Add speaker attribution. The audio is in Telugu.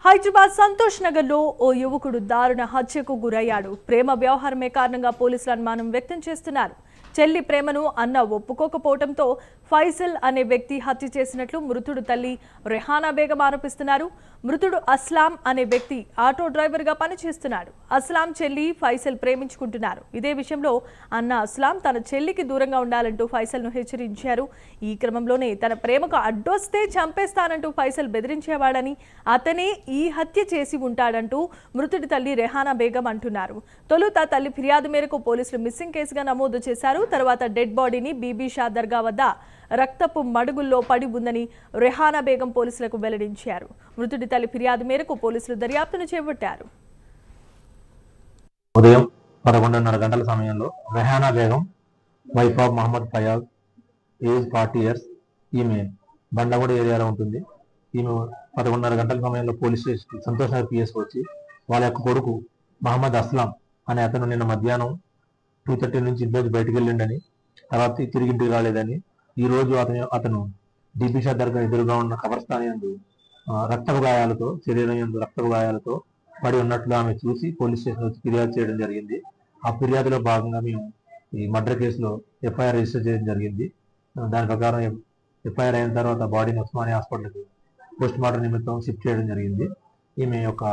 Speaker 1: హైదరాబాద్ సంతోష్ నగర్ లో ఓ యువకుడు దారుణ హత్యకు గురయ్యాడు. ప్రేమ వ్యవహారమే కారణంగా పోలీసులు అనుమానం వ్యక్తం చేస్తున్నారు. చెల్లి ప్రేమను అన్న ఒప్పుకోకపోవడంతో ఫైసల్ అనే వ్యక్తి హత్య చేసినట్లు మృతుడు తల్లి రెహానా బేగం ఆరోపిస్తున్నారు. మృతుడు అస్లాం అనే వ్యక్తి ఆటో డ్రైవర్ గా పనిచేస్తున్నాడు. అస్లాం చెల్లి ఫైసల్ ప్రేమించుకుంటున్నారు. ఇదే విషయంలో అన్న అస్లాం తన చెల్లికి దూరంగా ఉండాలంటూ ఫైసల్ ను హెచ్చరించారు. ఈ క్రమంలోనే తన ప్రేమకు అడ్డొస్తే చంపేస్తానంటూ ఫైసల్ బెదిరించేవాడని, అతనే ఈ హత్య చేసి ఉంటాడంటూ మృతుడి తల్లి రెహానా బేగం అంటున్నారు. తొలుత తల్లి ఫిర్యాదు మేరకు పోలీసులు మిస్సింగ్ కేసుగా నమోదు చేశారు. తర్వాత డెడ్ బాడీని బీబీ షా దర్గా వద్ద రక్తపు మడుగుల్లో పడి ఉందని రెహానా బేగం పోలీసులకు వెల్లడించారు. మృతుడి తల్లి ఫిర్యాదు మేరకు పోలీసులు దర్యాప్తును చేపట్టారు.
Speaker 2: ఉదయం 11:30 గంటల సమయంలో Rehana Begum, wife of Mohammed Fayaz, age 40 years, ఈమె బండగూడ ఏరియాలో ఉంటుంది. ఈమె 11:30 గంటల సమయంలో police station Santosh Nagar PS వచ్చి వాళ్ళ యొక్క కొడుకు మహమ్మద్ అస్లాం అనే అతను నిన్న మధ్యాహ్నం 2:30 నుంచి ఇంట్లోకి బయటకు వెళ్ళిండని, తర్వాత తిరిగి ఇంటికి రాలేదని, ఈ రోజు అతను దీపిషా దర్గా ఎదురుగా ఉన్న కబర్స్థాన్ యందు రక్తపు గాయాలతో, శరీరం యందు రక్తపు గాయాలతో పడి ఉన్నట్లు ఆమె చూసి పోలీస్ స్టేషన్ వచ్చి ఫిర్యాదు చేయడం జరిగింది. ఆ ఫిర్యాదులో భాగంగా మేము ఈ మర్డర్ కేసులో ఎఫ్ఐఆర్ రిజిస్టర్ చేయడం జరిగింది. దాని ప్రకారం ఎఫ్ఐఆర్ అయిన తర్వాత బాడీని ఉస్మానియా హాస్పిటల్కి పోస్ట్ మార్టం నిమిత్తం షిఫ్ట్ చేయడం జరిగింది. ఈమె యొక్క